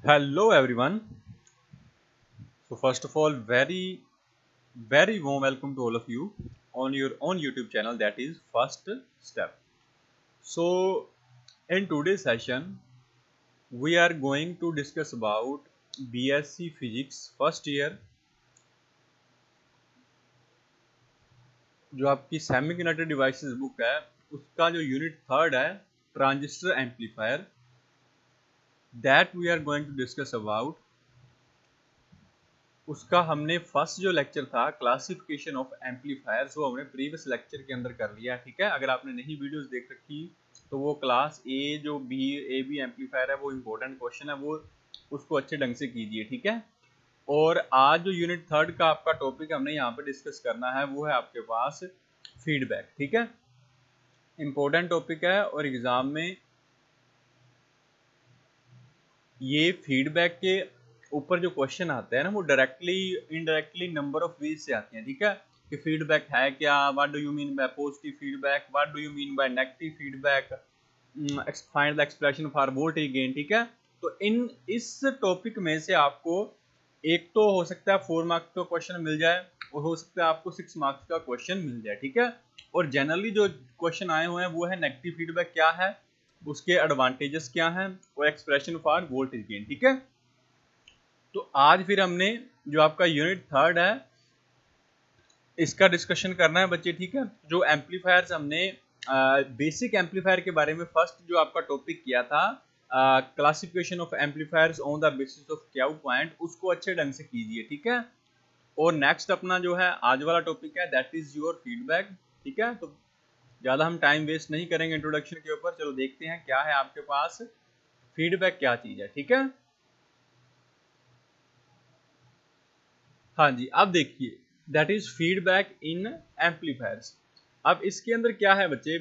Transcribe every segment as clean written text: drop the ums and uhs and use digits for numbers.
Hello everyone. So first of all, very warm welcome to all of you on your own YouTube channel, that is First Step. So in today's session, we are going to discuss about BSc Physics first year, जो आपकी semiconductor devices book है उसका जो unit third है, transistor amplifier, that we are going to discuss about. उसका हमने first जो lecture था क्लासिफिकेशन ऑफ एम्पलीफायर्स वो हमने प्रीवियस लेक्चर के अंदर कर लिया, ठीक है। अगर आपने नहीं वीडियोस देख रखी तो वो क्लास ए जो ए बी एम्पलीफायर है वो इम्पोर्टेंट क्वेश्चन है, वो उसको अच्छे ढंग से कीजिए, ठीक है। और आज जो यूनिट थर्ड का आपका टॉपिक हमने यहाँ पे डिस्कस करना है वो है आपके पास फीडबैक, ठीक है। इम्पोर्टेंट टॉपिक है और एग्जाम में ये फीडबैक के ऊपर जो क्वेश्चन आते हैं ना वो directly indirectly number of ways से आते हैं, ठीक है। कि फीडबैक है क्या, what do you mean by positive feedback, what do you mean by negative feedback, find the expression for voltage gain, ठीक है। तो इस टॉपिक में से आपको एक तो हो सकता है 4 मार्क्स का क्वेश्चन मिल जाए और हो सकता है आपको 6 मार्क्स का क्वेश्चन मिल जाए, ठीक है। और जनरली जो क्वेश्चन आए हुए हैं वो है नेगेटिव फीडबैक क्या है, उसके एडवांटेजेस क्या हैं और एक्सप्रेशन फॉर वोल्टेज गेन, ठीक है। तो आज फिर हमने जो आपका यूनिट थर्ड है इसका डिस्कशन करना है बच्चे, ठीक है। जो एम्पलीफायर्स हमने बेसिक एम्पलीफायर के बारे में फर्स्ट जो आपका टॉपिक किया था, classification of amplifiers on the basis of Q point, उसको अच्छे ढंग से कीजिए, ठीक है। और नेक्स्ट अपना जो है आज वाला टॉपिक है दैट इज योर फीडबैक, ठीक है। तो ज़्यादा हम टाइम वेस्ट नहीं करेंगे इंट्रोडक्शन के ऊपर, चलो देखते हैं क्या है आपके पास फीडबैक क्या चीज़ है, ठीक है। हाँ जी, अब देखिए that is feedback in amplifiers. अब इसके अंदर क्या है बच्चे,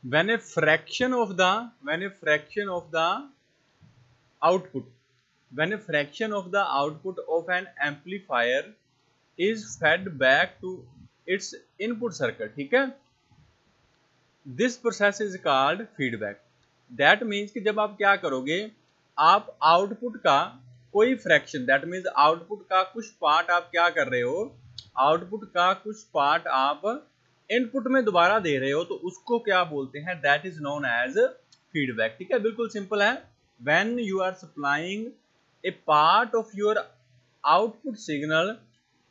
when a fraction of the output when a fraction of the output of an amplifier is fed back to its input circuit, ठीक है। This process is called feedback. That means कि जब आप क्या करोगे, आप आउटपुट का कोई फ्रैक्शन, दैट मीन्स आउटपुट का कुछ पार्ट आप क्या कर रहे हो, आउटपुट का कुछ पार्ट आप इनपुट में दोबारा दे रहे हो, तो उसको क्या बोलते हैं, that is known as feedback, ठीक है। बिल्कुल सिंपल है। When you are supplying a part of your output signal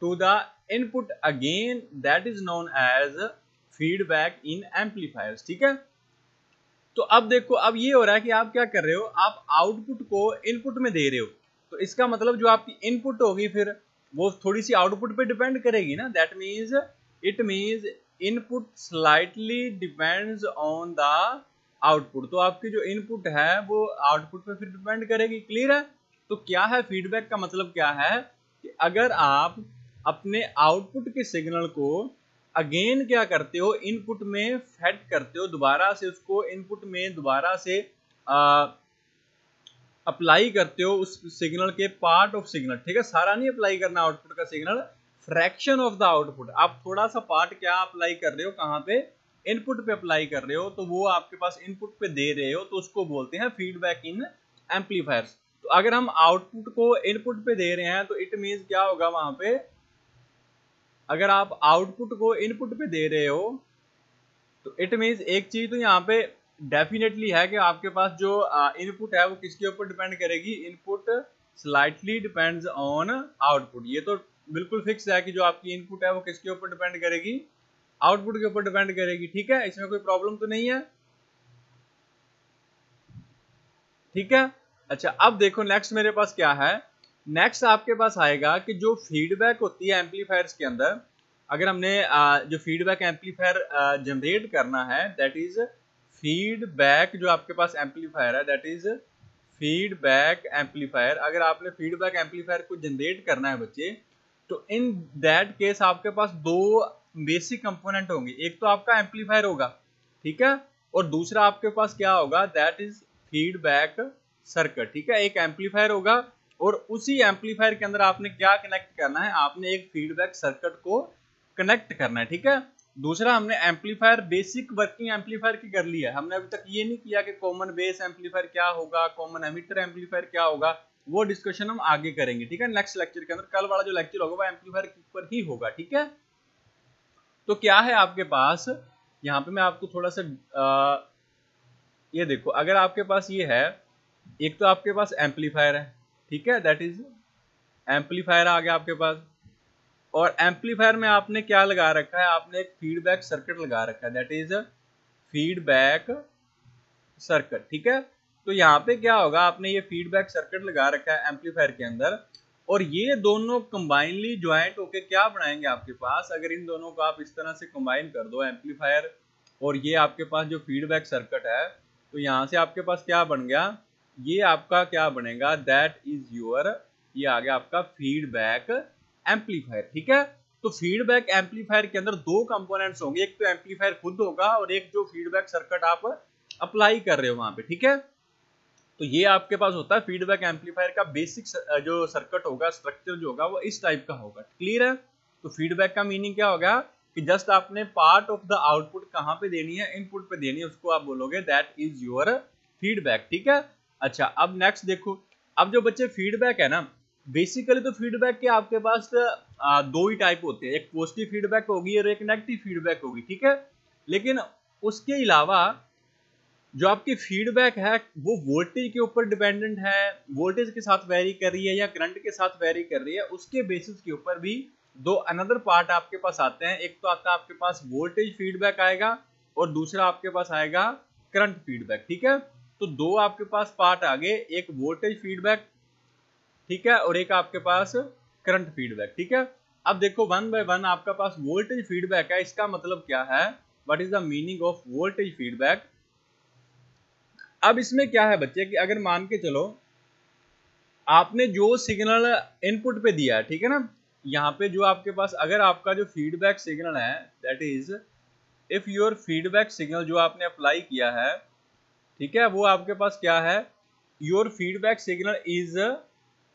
to the input again, that is known as feedback in amplifiers, ठीक है। तो अब देखो, अब ये हो रहा है कि आप क्या कर रहे हो, आप आउटपुट को इनपुट में दे रहे हो, तो इसका मतलब जो आपकी इनपुट होगी फिर वो थोड़ी सी आउटपुट पे डिपेंड करेगी ना। That means it means input slightly depends on the output. तो आपकी जो इनपुट है वो आउटपुट पे फिर डिपेंड करेगी, क्लियर है। तो क्या है फीडबैक का मतलब क्या है कि अगर आप अपने आउटपुट के सिग्नल को अगेन क्या करते हो, इनपुट में फेड करते हो, दोबारा से उसको इनपुट में दोबारा से अप्लाई करते हो उस सिग्नल के पार्ट ऑफ सिग्नल, ठीक है। सारा नहीं अप्लाई करना आउटपुट का signal, fraction of the output, आप थोड़ा सा पार्ट क्या अप्लाई कर रहे हो, कहाँ पे, इनपुट पे अप्लाई कर रहे हो, तो वो आपके पास इनपुट पे दे रहे हो, तो उसको बोलते हैं फीडबैक इन एम्पलीफायर्स। तो अगर हम आउटपुट को इनपुट पे दे रहे हैं तो इट मीन्स क्या होगा वहां पे, अगर आप आउटपुट को इनपुट पे दे रहे हो तो इट मीन्स एक चीज तो यहाँ पे डेफिनेटली है कि आपके पास जो इनपुट है वो किसके ऊपर डिपेंड करेगी, input slightly depends on output. ये तो बिल्कुल फिक्स है कि जो आपकी इनपुट है वो किसके ऊपर डिपेंड करेगी, आउटपुट के ऊपर डिपेंड करेगी, ठीक है। इसमें कोई प्रॉब्लम तो नहीं है, ठीक है। अच्छा, अब देखो नेक्स्ट मेरे पास क्या है, नेक्स्ट आपके पास आएगा कि जो फीडबैक होती है एम्पलीफायर्स के अंदर, अगर हमने जो फीडबैक एम्पलीफायर जनरेट करना है, दैट इज फीडबैक, जो आपके पास एम्पलीफायर है दैट इज फीडबैक एम्पलीफायर। अगर आपने फीडबैक एम्पलीफायर को जनरेट करना है बच्चे, तो इन दैट केस आपके पास दो बेसिक कंपोनेंट होंगे, एक तो आपका एम्पलीफायर होगा, ठीक है, और दूसरा आपके पास क्या होगा, दैट इज फीडबैक सर्किट, ठीक है। एक एम्पलीफायर होगा और उसी एम्पलीफायर के अंदर आपने क्या कनेक्ट करना है, आपने एक फीडबैक सर्किट को कनेक्ट करना है, ठीक है। दूसरा हमने एम्पलीफायर बेसिक वर्किंग एम्पलीफायर की कर लिया है, हमने अभी तक ये नहीं किया कि कॉमन बेस एम्पलीफायर क्या होगा, कॉमन एमिटर एम्पलीफायर क्या होगा, वो डिस्कशन हम आगे करेंगे, ठीक है, नेक्स्ट लेक्चर के अंदर। कल वाला जो लेक्चर होगा वो एम्पलीफायर के ऊपर ही होगा, ठीक है। तो क्या है आपके पास, यहाँ पे मैं आपको थोड़ा सा ये देखो, अगर आपके पास ये है, एक तो आपके पास एम्पलीफायर है, ठीक है, दैट इज एम्पलीफायर आ गया आपके पास, और एम्पलीफायर में आपने क्या लगा रखा है, आपने एक फीडबैक सर्किट लगा रखा है, दैट इज फीडबैक सर्किट, ठीक है। तो यहाँ पे क्या होगा, आपने ये फीडबैक सर्किट लगा रखा है एम्पलीफायर के अंदर, और ये दोनों कंबाइनली ज्वाइंट होके क्या बनाएंगे आपके पास, अगर इन दोनों को आप इस तरह से कंबाइन कर दो, एम्पलीफायर और ये आपके पास जो फीडबैक सर्किट है, तो यहाँ से आपके पास क्या बन गया, ये आपका क्या बनेगा, दैट इज योर, ये आ गया आपका फीडबैक एम्पलीफायर, ठीक है। तो फीडबैक एम्पलीफायर के अंदर दो कंपोनेंट्स होंगे, एक तो एम्पलीफायर खुद होगा और एक जो फीडबैक सर्किट आप अप्लाई कर रहे हो वहां पे, ठीक है। तो ये आपके पास होता है फीडबैक एम्पलीफायर का बेसिक जो सर्किट होगा, स्ट्रक्चर जो होगा वो इस टाइप का होगा, क्लियर है। तो फीडबैक का मीनिंग क्या होगा कि जस्ट आपने पार्ट ऑफ द आउटपुट कहाँ पे देनी है, इनपुट पे देनी है, उसको आप बोलोगे दैट इज योर फीडबैक, ठीक है। अच्छा, अब नेक्स्ट देखो, अब जो बच्चे फीडबैक है ना, बेसिकली तो फीडबैक के आपके पास दो ही टाइप होते हैं, एक पॉजिटिव फीडबैक होगी और एक नेगेटिव फीडबैक होगी, ठीक है। लेकिन उसके अलावा जो आपकी फीडबैक है वो वोल्टेज के ऊपर डिपेंडेंट है, वोल्टेज के साथ वेरी कर रही है या करंट के साथ वेरी कर रही है, उसके बेसिस के ऊपर भी दो अनदर पार्ट आपके पास आते हैं। एक तो आता है आपके पास वोल्टेज फीडबैक आएगा और दूसरा आपके पास आएगा करंट फीडबैक, ठीक है। तो दो आपके पास पार्ट आ गए, एक वोल्टेज फीडबैक, ठीक है, और एक आपके पास करंट फीडबैक, ठीक है। अब देखो वन बाय वन, आपका पास वोल्टेज फीडबैक है, इसका मतलब क्या है, what is the meaning of voltage feedback. अब इसमें क्या है बच्चे कि अगर मान के चलो आपने जो सिग्नल इनपुट पे दिया है, ठीक है ना, यहाँ पे जो आपके पास अगर आपका जो फीडबैक सिग्नल है, that is if your feedback signal जो आपने अप्लाई किया है, ठीक है, वो आपके पास क्या है, your feedback signal is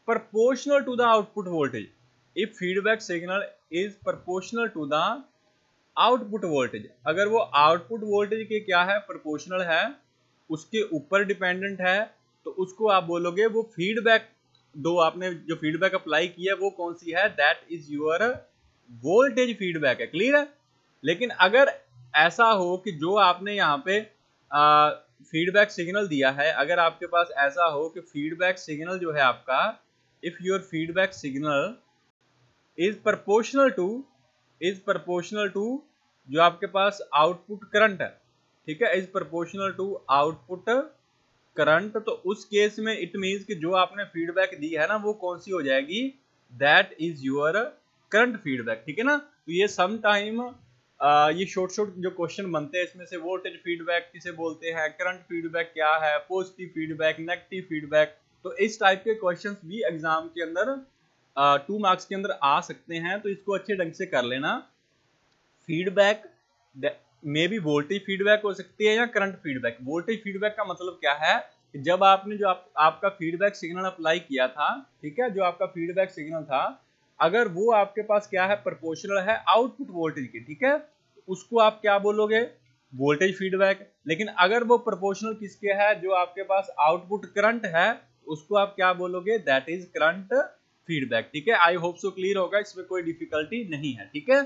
proportional to the output voltage, if feedback signal is proportional to the output voltage, अगर वो आउटपुट वोल्टेज के क्या है, प्रोपोर्शनल है, उसके ऊपर डिपेंडेंट है, तो उसको आप बोलोगे वो फीडबैक, दो आपने जो फीडबैक अप्लाई किया वो कौन सी है, that is your voltage feedback है, क्लियर है। लेकिन अगर ऐसा हो कि जो आपने यहाँ पे फीडबैक सिग्नल दिया है, अगर आपके पास ऐसा हो कि फीडबैक सिग्नल जो है आपका, if your feedback signal is proportional to जो आपके पास आउटपुट करंट है, ठीक है, is proportional to output current, तो उस केस में इट मीन्स कि जो आपने फीडबैक दी है ना वो कौन सी हो जाएगी, that is your current feedback, ठीक है ना। तो ये सम टाइम ये शॉर्ट जो क्वेश्चन बनते हैं इसमें से वोल्टेज फीडबैक किसे बोलते हैं, करंट फीडबैक क्या है, पॉजिटिव फीडबैक, नेगेटिव फीडबैक, तो इस टाइप के क्वेश्चंस भी एग्जाम के अंदर 2 मार्क्स के अंदर आ सकते हैं, तो इसको अच्छे ढंग से कर लेना। फीडबैक में भी वोल्टेज फीडबैक हो सकती है या करंट फीडबैक। वोल्टेज फीडबैक का मतलब क्या है कि जब आपने जो आपका फीडबैक सिग्नल अप्लाई किया था, ठीक है, जो आपका फीडबैक सिग्नल था, अगर वो आपके पास क्या है, प्रोपोर्शनल है आउटपुट वोल्टेज की, ठीक है, उसको आप क्या बोलोगे, वोल्टेज फीडबैक। लेकिन अगर वो प्रोपोर्शनल किसके है, जो आपके पास आउटपुट करंट है, उसको आप क्या बोलोगे, दैट इज करंट फीडबैक, ठीक है। आई होप सो क्लियर होगा, इसमें कोई डिफिकल्टी नहीं है, ठीक है।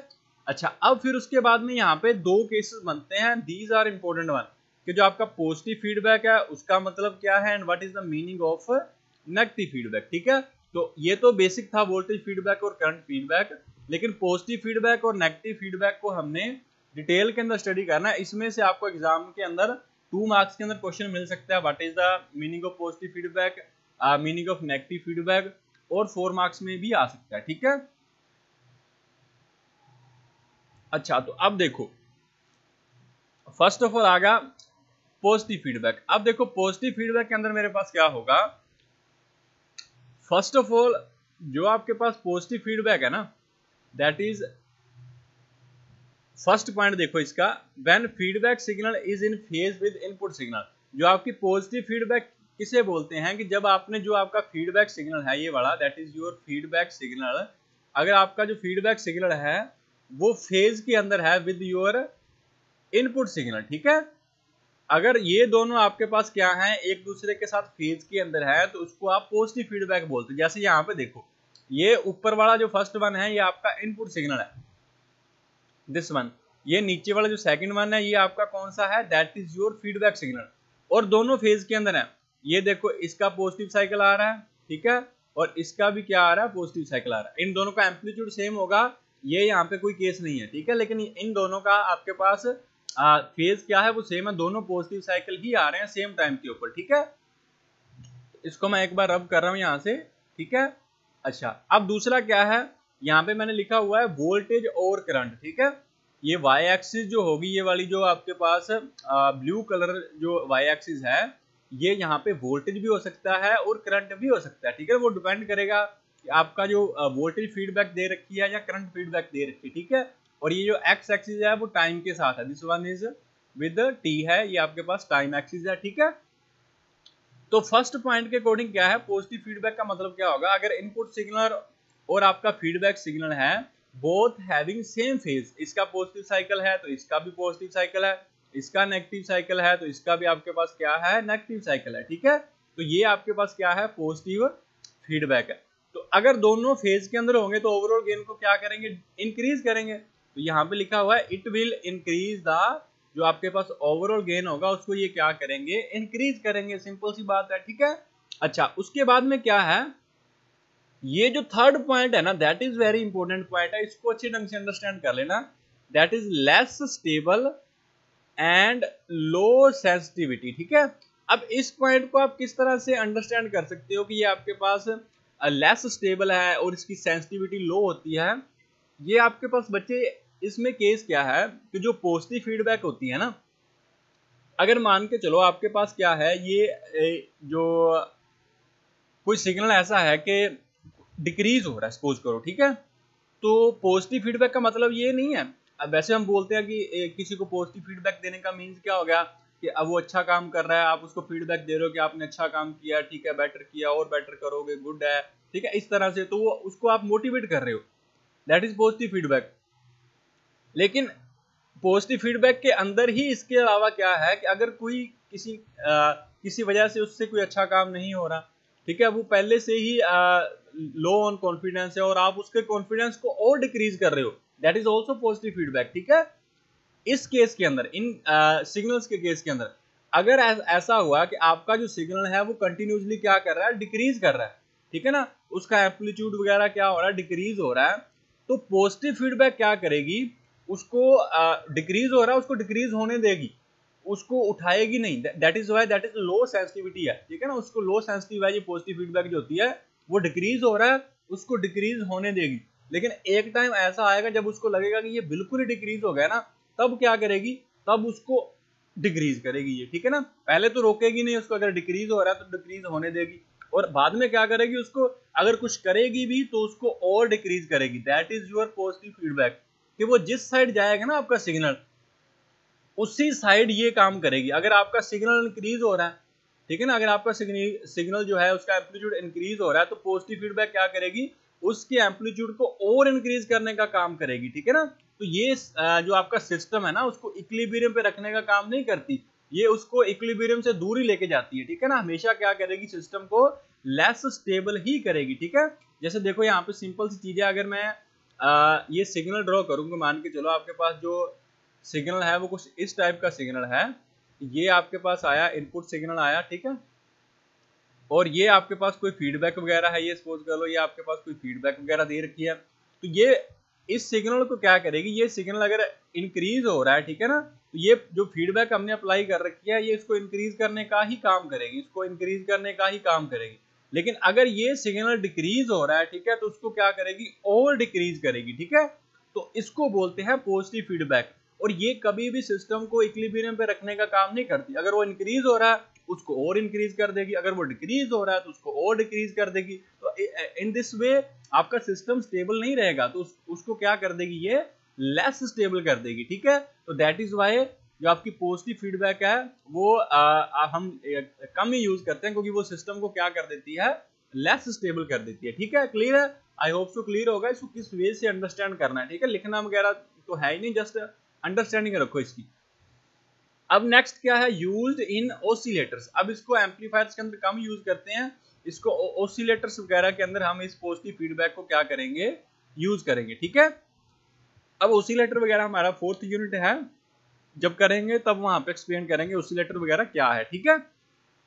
अच्छा, अब फिर उसके बाद में यहाँ पे दो केसेस बनते हैं, दीज आर इंपॉर्टेंट वन, कि जो आपका पॉजिटिव फीडबैक है उसका मतलब क्या है and what is the meaning of negative feedback, ठीक है। तो ये तो बेसिक था वोल्टेज फीडबैक और करंट फीडबैक, लेकिन पॉजिटिव फीडबैक और नेगेटिव फीडबैक को हमने डिटेल के अंदर स्टडी करना है। इसमें से आपको एग्जाम के अंदर 2 मार्क्स के अंदर क्वेश्चन मिल सकता है, what is the meaning of positive feedback, meaning of negative feedback, और 4 मार्क्स में भी आ सकता है, ठीक है। अच्छा, तो अब देखो फर्स्ट ऑफ ऑल आ गया पॉजिटिव फीडबैक। अब देखो पॉजिटिव फीडबैक के अंदर मेरे पास क्या होगा, फर्स्ट ऑफ ऑल जो आपके पास पॉजिटिव फीडबैक है ना, दैट इज फर्स्ट पॉइंट देखो इसका, when feedback signal is in phase with input signal. जो आपकी पॉजिटिव फीडबैक किसे बोलते हैं कि जब आपने जो आपका फीडबैक सिग्नल है ये वाला, that is your feedback signal, अगर आपका जो फीडबैक सिग्नल है वो फेज के अंदर है विद योर इनपुट सिग्नल, ठीक है। अगर ये दोनों आपके पास क्या है, एक दूसरे के साथ फेज के अंदर है, तो उसको आप पॉजिटिव फीडबैक बोलते हैं। जैसे यहाँ पे देखो, ये ऊपर वाला जो फर्स्ट वन है ये आपका इनपुट सिग्नल है, दिस वन। ये नीचे वाला जो सेकंड वन है ये आपका कौन सा है, that is your feedback signal, और दोनों फेज के अंदर है। ये देखो इसका पॉजिटिव साइकिल आ रहा है, ठीक है, और इसका भी क्या आ रहा है, पॉजिटिव साइकिल आ रहा है। इन दोनों का एम्पलीट्यूड सेम होगा, ये यहाँ पे कोई केस नहीं है, ठीक है, लेकिन इन दोनों का आपके पास फेज क्या है, वो सेम है, दोनों पॉजिटिव साइकिल ही आ रहे हैं सेम टाइम के ऊपर, ठीक है। इसको मैं एक बार रब कर रहा हूँ यहाँ से, ठीक है। अच्छा, अब दूसरा क्या है, यहाँ पे मैंने लिखा हुआ है वोल्टेज और करंट, ठीक है। ये वाई एक्सिस जो होगी, ये वाली जो आपके पास ब्लू कलर जो वाई एक्सिस है, ये यहाँ पे वोल्टेज भी हो सकता है और करंट भी हो सकता है, ठीक है। वो डिपेंड करेगा कि आपका जो वोल्टेज फीडबैक दे रखी है या करंट फीडबैक दे रखी है, ठीक है। और ये जो एक्स एक्सिस है वो टाइम के साथ है, this one is with T है, ये आपके पास टाइम एक्सिस है, ठीक है। तो फर्स्ट पॉइंट के अकॉर्डिंग क्या है, पॉजिटिव फीडबैक का मतलब क्या होगा, अगर इनपुट सिग्नल और आपका फीडबैक सिग्नल है बोथ हैविंग सेम फेज, इसका पॉजिटिव साइकिल है तो इसका भी पॉजिटिव साइकिल है, इसका नेगेटिव साइकिल है तो इसका भी आपके पास क्या है, नेगेटिव साइकिल है, ठीक है। तो ये आपके पास क्या है, पॉजिटिव फीडबैक है। तो अगर दोनों फेज के अंदर होंगे तो ओवरऑल गेन को क्या करेंगे, इंक्रीज करेंगे। तो यहाँ पे लिखा हुआ है इट विल इंक्रीज द, जो आपके पास ओवरऑल गेन होगा उसको ये क्या करेंगे, इंक्रीज करेंगे, सिंपल सी बात है, ठीक है। अच्छा, उसके बाद में क्या है, ये जो थर्ड पॉइंट है ना, that is very important point है, इसको अच्छे ढंग से अंडरस्टैंड कर लेना। That is less stable and low sensitivity, ठीक है। अब इस पॉइंट को आप किस तरह से अंडरस्टैंड कर सकते हो कि ये आपके पास लेस स्टेबल है और इसकी सेंसिटिविटी लो होती है। ये आपके पास बच्चे इसमें केस क्या है कि जो पॉजिटिव फीडबैक होती है ना, अगर मान के चलो आपके पास क्या है, ये जो कोई सिग्नल ऐसा है कि डिक्रीज हो रहा है, सपोज करो, ठीक है। तो पॉजिटिव फीडबैक का मतलब ये नहीं है, अब वैसे हम बोलते हैं कि किसी को पॉजिटिव फीडबैक देने का मीन्स क्या हो गया कि अब वो अच्छा काम कर रहा है, आप उसको फीडबैक दे रहे हो कि आपने अच्छा काम किया, ठीक है, बेटर किया और बेटर करोगे, गुड है, ठीक है, इस तरह से, तो वो उसको आप मोटिवेट कर रहे हो, दैट इज पॉजिटिव फीडबैक। लेकिन पॉजिटिव फीडबैक के अंदर ही इसके अलावा क्या है कि अगर कोई किसी वजह से उससे कोई अच्छा काम नहीं हो रहा, ठीक है, वो पहले से ही लो ऑन कॉन्फिडेंस है और आप उसके कॉन्फिडेंस को और डिक्रीज कर रहे हो, that is also positive feedback, ठीक है। इस केस के अंदर, इन सिग्नल्स के केस के अंदर, अगर ऐसा हुआ कि आपका जो सिग्नल है वो कंटिन्यूसली क्या कर रहा है, डिक्रीज कर रहा है, ठीक है ना, उसका एम्पलीट्यूड वगैरह क्या हो रहा है, डिक्रीज हो रहा है, तो पॉजिटिव फीडबैक क्या करेगी, उसको डिक्रीज हो रहा है उसको डिक्रीज होने देगी, उसको उठाएगी नहीं, that is why that is low sensitivity है, ठीक है ना, उसको लो सेंसिटिव है, ये पॉजिटिव फीडबैक जो होती है वो डिक्रीज हो रहा है, उसको डिक्रीज होने देगी। लेकिन एक टाइम ऐसा आएगा जब उसको लगेगा कि ये बिल्कुल ही डिक्रीज हो गया ना, तब क्या करेगी, तब उसको डिक्रीज करेगी ये, ठीक है ना। पहले तो रोकेगी नहीं उसको, अगर डिक्रीज हो रहा है तो डिक्रीज होने देगी, और बाद में क्या करेगी, उसको अगर कुछ करेगी भी तो उसको और डिक्रीज करेगी, that is your positive feedback, कि वो जिस साइड जाएगा ना आपका सिग्नल, उसी साइड ये काम करेगी। अगर आपका सिग्नल इंक्रीज हो रहा है, ठीक है ना, अगर आपका सिग्नल जो है उसका एम्पलीट्यूड इंक्रीज हो रहा है, तो पॉजिटिव फीडबैक क्या करेगी, उसके एम्पलीट्यूड को और इंक्रीज करने का काम करेगी, ठीक है ना। तो ये जो आपका सिस्टम है ना, उसको इक्विलिब्रियम पे रखने का काम नहीं करती, ये उसको इक्विलिब्रियम से दूर ही लेके जाती है, ठीक है ना। हमेशा क्या करेगी, सिस्टम को लेस स्टेबल ही करेगी, ठीक है। जैसे देखो यहाँ पे सिंपल सी चीज है, अगर मैं ये सिग्नल ड्रॉ करूंगा, मान के चलो आपके पास जो सिग्नल है वो कुछ इस टाइप का सिग्नल है, ये आपके पास आया, इनपुट सिग्नल आया, ठीक है, और ये आपके पास कोई फीडबैक वगैरह है, ये सपोज कर लो ये आपके पास कोई फीडबैक वगैरह दे रखी है, तो ये इस सिग्नल को क्या करेगी, ये सिग्नल अगर इंक्रीज हो रहा है, ठीक है ना, तो ये जो फीडबैक हमने अप्लाई कर रखी है ये इसको इंक्रीज करने का ही काम करेगी, इसको इंक्रीज करने का ही काम करेगी। लेकिन अगर ये सिग्नल डिक्रीज हो रहा है, ठीक है, तो उसको क्या करेगी, और डिक्रीज करेगी, ठीक है। तो इसको बोलते हैं पॉजिटिव फीडबैक, और ये कभी भी सिस्टम को इक्विलिब्रियम पे रखने का काम नहीं करती। अगर वो इंक्रीज हो रहा है उसको और इंक्रीज कर देगी, अगर वो डिक्रीज हो रहा है तो उसको और डिक्रीज कर देगी। तो इन दिस वे आपका सिस्टम स्टेबल नहीं रहेगा, तो उसको क्या कर देगी, ये लेस स्टेबल कर देगी, ठीक है। तो दैट इज वाई जो आपकी पॉजिटिव फीडबैक है वो हम कम ही यूज करते हैं, क्योंकि वो सिस्टम को क्या कर देती है, लेस स्टेबल कर देती है। ठीक है, क्लियर है? आई होप सो क्लियर होगा। इसको किस वे से अंडरस्टैंड करना है, ठीक है, लिखना वगैरह तो है ही नहीं, जस्ट अंडरस्टैंडिंग रखो इसकी। अब नेक्स्ट क्या है, यूज्ड इन ऑसिलेटर्स। अब इसको एम्पलीफायर्स के अंदर कम यूज करते हैं, इसको ऑसिलेटर्स वगैरह के अंदर हम इस पॉजिटिव फीडबैक को क्या करेंगे, यूज करेंगे। ठीक है, अब ऑसिलेटर वगैरह हमारा 4th यूनिट है, जब करेंगे तब वहां पे एक्सप्लेन करेंगे ऑसिलेटर वगैरह क्या है। ठीक है,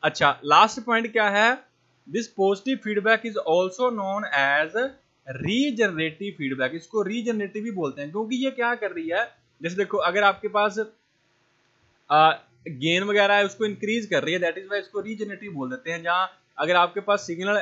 अच्छा लास्ट पॉइंट क्या है, this positive feedback is also known as regenerative feedback. इसको रीजनरेटिव भी बोलते हैं, क्योंकि ये क्या कर रही है, जैसे देखो अगर आपके पास गेन वगैरह है उसको इंक्रीज कर रही है, दैट इज वाई इसको रीजनरेटिव बोल देते हैं। जहां अगर आपके पास सिग्नल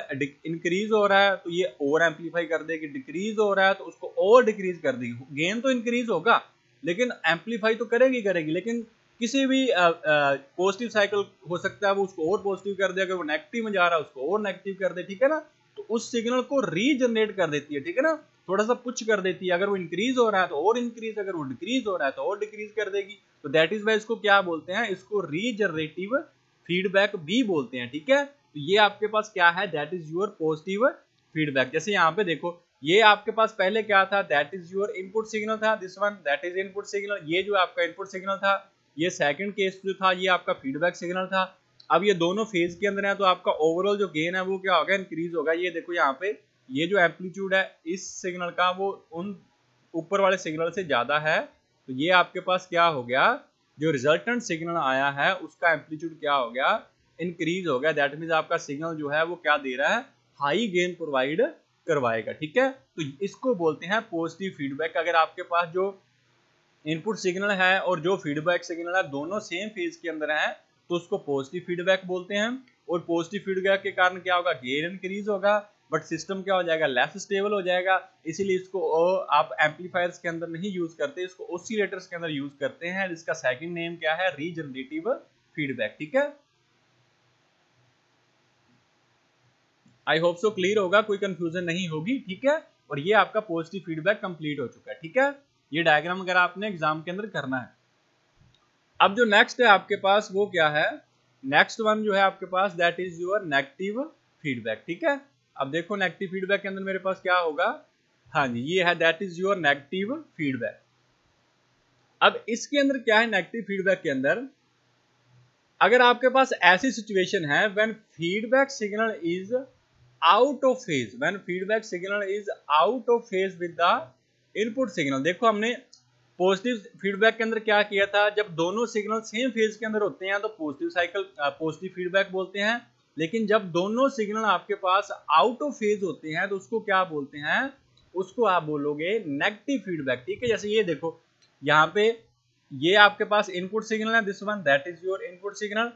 इंक्रीज हो रहा है तो ये और एम्पलीफाई कर देगी, डिक्रीज हो रहा है तो उसको और डिक्रीज कर देगी। गेन तो इंक्रीज होगा लेकिन एम्पलीफाई तो करेगी, लेकिन किसी भी पॉजिटिव साइकिल हो सकता है वो उसको और पॉजिटिव कर दे, अगर वो नेगेटिव में जा रहा है उसको और नेगेटिव कर दे। ठीक है ना, तो उस सिग्नल को रीजनरेट कर देती है। ठीक है ना, थोड़ा सा पुश कर देती है, अगर वो इंक्रीज हो रहा है तो और इंक्रीज, अगर वो डिक्रीज हो रहा है तो और डिक्रीज कर देगी। तो दैट इज वाई इसको क्या बोलते हैं, इसको रीजनरेटिव फीडबैक भी बोलते हैं। ठीक है, तो ये आपके पास क्या है, that is your positive feedback. जैसे यहाँ पे देखो, ये आपके पास पहले क्या था, that is your input signal था, this one that is input signal. ये जो आपका इनपुट सिग्नल था, ये सेकंड केस जो था ये आपका फीडबैक सिग्नल था। अब ये दोनों फेज के अंदर है तो आपका ओवरऑल जो गेन है वो क्या होगा, इंक्रीज होगा। ये देखो यहाँ पे ये जो एम्पलीट्यूड है इस सिग्नल का वो उन ऊपर वाले सिग्नल से ज्यादा है, तो ये आपके पास क्या हो गया, जो रिजल्टेंट सिग्नल आया है उसका एम्पलीट्यूड क्या हो गया, इंक्रीज हो गया। दैट मीन्स आपका सिग्नल जो है वो क्या दे रहा है, हाई गेन प्रोवाइड करवाएगा। ठीक है, तो इसको बोलते हैं पॉजिटिव फीडबैक। अगर आपके पास जो इनपुट सिग्नल है और जो फीडबैक सिग्नल है दोनों सेम फेज के अंदर है तो उसको पॉजिटिव फीडबैक बोलते हैं। और पॉजिटिव फीडबैक के कारण क्या होगा, गेन इंक्रीज होगा, बट सिस्टम क्या हो जाएगा, लेस स्टेबल हो जाएगा। इसीलिए इसको आप एम्पलीफायर्स के अंदर नहीं यूज करते, इसको ऑसिलेटर्स के अंदर यूज करते हैं। इसका सेकंड नेम क्या है, रीजनरेटिव फीडबैक। ठीक है, आई होप सो क्लियर होगा, कोई कंफ्यूजन नहीं होगी। ठीक है, और ये आपका पॉजिटिव फीडबैक कंप्लीट हो चुका है। ठीक है, ये डायग्राम अगर आपने एग्जाम के अंदर करना है। अब जो नेक्स्ट है आपके पास वो क्या है, नेक्स्ट वन जो है आपके पास that is your negative feedback. ठीक है, अब देखो नेगेटिव फीडबैक के अंदर मेरे पास क्या होगा, हाँ जी ये है that is your negative feedback. अब इसके अंदर क्या है, नेगेटिव फीडबैक के अंदर अगर आपके पास ऐसी सिचुएशन है when feedback signal is out of phase, when feedback signal is out of phase with the input signal. देखो हमने पॉजिटिव फीडबैक के अंदर क्या किया था, जब दोनों सिग्नल सेम फेज के अंदर होते हैं तो पॉजिटिव साइकिल पॉजिटिव फीडबैक बोलते हैं। लेकिन जब दोनों सिग्नल आपके पास आउट ऑफ फेज होते हैं तो उसको क्या बोलते हैं, उसको आप बोलोगे नेगेटिव फीडबैक। ठीक है, जैसे ये देखो यहाँ पे ये आपके पास इनपुट सिग्नल है, this one that is your input signal,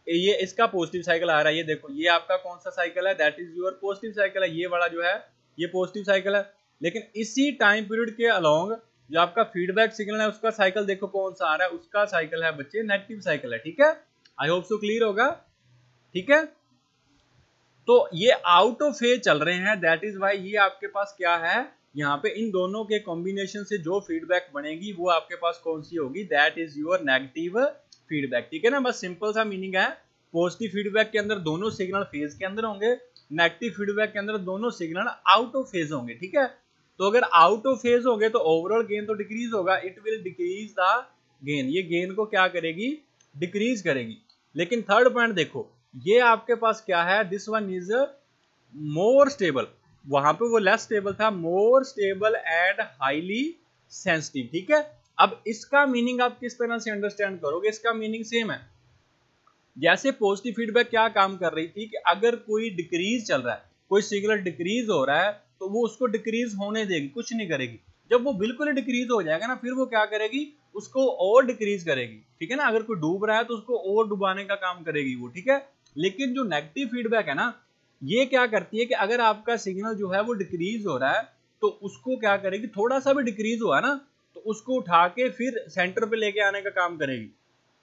ये इसका पॉजिटिव साइकिल आ रहा है। ये देखो ये आपका कौन सा साइकिल है, that is your positive cycle है, ये वाला जो है ये पॉजिटिव साइकिल है। लेकिन इसी टाइम पीरियड के अलोंग जो आपका फीडबैक सिग्नल है उसका साइकिल देखो कौन सा आ रहा है, उसका साइकिल है बच्चे नेगेटिव साइकिल है। ठीक है, आई होप सो क्लियर होगा। ठीक है, तो ये आउट ऑफ फेज चल रहे हैं, दैट इज वाई ये आपके पास क्या है, यहाँ पे इन दोनों के कॉम्बिनेशन से जो फीडबैक बनेगी वो आपके पास कौन सी होगी, that is your negative feedback. ठीक है ना, बस सिंपल सा मीनिंग है। पॉजिटिव फीडबैक के अंदर दोनों सिग्नल फेज के अंदर होंगे, नेगेटिव फीडबैक के अंदर दोनों सिग्नल आउट ऑफ फेज होंगे। ठीक है, तो अगर आउट ऑफ फेज होंगे तो ओवरऑल गेन तो डिक्रीज होगा, it will decrease the gain, ये गेन को क्या करेगी, डिक्रीज करेगी। लेकिन थर्ड पॉइंट देखो, ये आपके पास क्या है, this one is more stable, वहां पे वो लेस स्टेबल था, मोर स्टेबल एंड हाईली सेंसिटिव। ठीक है, अब इसका मीनिंग आप किस तरह से अंडरस्टैंड करोगे, इसका मीनिंग सेम है। जैसे पॉजिटिव फीडबैक क्या काम कर रही थी कि अगर कोई डिक्रीज चल रहा है, कोई सिग्नल डिक्रीज हो रहा है तो वो उसको डिक्रीज होने देगी, कुछ नहीं करेगी। जब वो बिल्कुल डिक्रीज हो जाएगा ना फिर वो क्या करेगी, उसको और डिक्रीज करेगी। ठीक है ना, अगर कोई डूब रहा है तो उसको और डुबाने का काम करेगी वो। ठीक है, लेकिन जो नेगेटिव फीडबैक है ना ये क्या करती है कि अगर आपका सिग्नल जो है वो डिक्रीज हो रहा है तो उसको क्या करेगी, थोड़ा सा भी डिक्रीज हुआ ना तो उसको उठा के फिर सेंटर पे लेके आने का काम करेगी।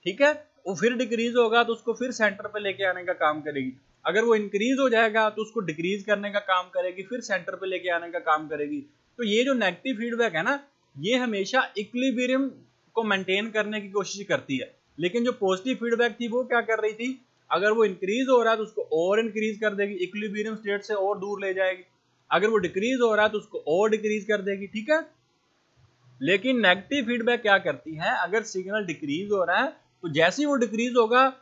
ठीक है, वो फिर डिक्रीज होगा तो उसको फिर सेंटर पे लेके आने का काम करेगी। अगर वो इंक्रीज हो जाएगा तो उसको डिक्रीज करने का काम करेगी, फिर सेंटर पे लेके आने का काम करेगी। तो ये जो नेगेटिव फीडबैक है ना ये हमेशा इक्विलिब्रियम को मेंटेन करने की कोशिश करती है। लेकिन जो पॉजिटिव फीडबैक थी वो क्या कर रही थी, अगर वो इंक्रीज हो रहा है तो उसको और इंक्रीज कर देगी, इक्विलिब्रियम स्टेट से और दूर ले जाएगी। अगर वो डिक्रीज हो रहा है तो उसको और डिक्रीज कर देगी, ठीक है। लेकिन नेगेटिव फीडबैक क्या करती है, अगर सिग्नल डिक्रीज हो रहा है तो जैसे ही वो डिक्रीज होगा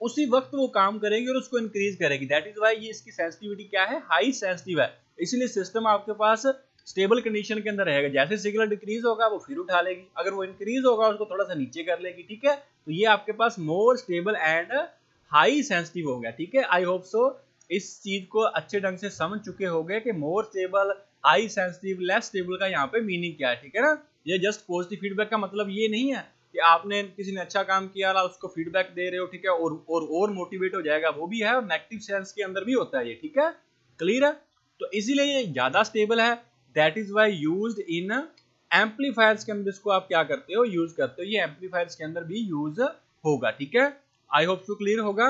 उसी वक्त वो काम करेगी और उसको इंक्रीज करेगी। दैट इज वाई ये इसकी सेंसिटिविटी क्या है, हाई सेंसिटिव है। इसलिए सिस्टम आपके पास स्टेबल कंडीशन के अंदर रहेगा। जैसे सिग्नल डिक्रीज होगा वो फिर उठा लेगी, अगर वो इंक्रीज होगा उसको थोड़ा सा नीचे कर लेगी, ठीक है। तो ये आपके पास more stable and high sensitive हो गया, ठीक है। आई होप सो इस चीज को अच्छे ढंग से समझ चुके होंगे कि more stable, high sensitive, less stable का यहाँ पे मीनिंग क्या है, ठीक है ना। ये जस्ट पॉजिटिव फीडबैक का मतलब ये नहीं है कि आपने किसी ने अच्छा काम किया ना उसको फीडबैक दे रहे हो, ठीक है, और मोटिवेट हो जाएगा, वो भी है, और नेगेटिव सेंस के अंदर भी होता है ये, ठीक है, क्लियर है। तो इसीलिए ये ज्यादा स्टेबल है। That is why used in amplifiers के अंदर इसको आप क्या करते हो, यूज करते हो। ये एम्पलीफायर्स के अंदर भी यूज होगा, ठीक है। आई होप सो क्लियर होगा।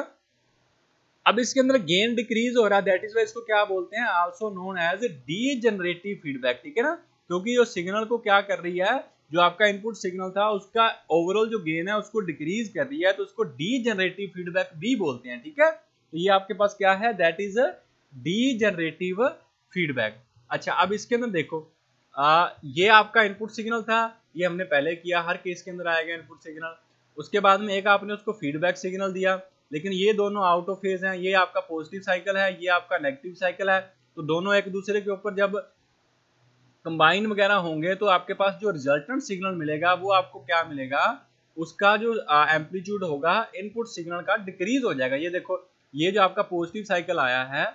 अब इसके अंदर गेन डिक्रीज हो रहा है, दैट इज वाई इसको क्या बोलते हैं, also known as degenerative feedback, ठीक है ना। क्योंकि जो सिग्नल को क्या कर रही है, जो आपका इनपुट सिग्नल था उसका ओवरऑल जो गेन है उसको डिक्रीज कर रही है, तो उसको डीजेनरेटिव फीडबैक भी बोलते हैं, ठीक है। तो ये आपके पास क्या है, दैट इज डीजेनरेटिव फीडबैक। अच्छा, अब इसके अंदर देखो, ये आपका इनपुट सिग्नल था, ये हमने पहले किया, हर केस के अंदर आएगा इनपुट सिग्नल। उसके बाद में एक आपने उसको फीडबैक सिग्नल दिया, लेकिन ये दोनों आउट ऑफ फेज हैं। ये आपका पॉजिटिव साइकिल है, ये आपका नेगेटिव साइकिल है। तो दोनों एक दूसरे के ऊपर जब कंबाइन वगैरह होंगे तो आपके पास जो रिजल्टेंट सिग्नल मिलेगा वो आपको क्या मिलेगा, उसका जो एम्पलीट्यूड होगा इनपुट सिग्नल का डिक्रीज हो जाएगा। ये देखो, ये जो आपका पॉजिटिव साइकिल आया है,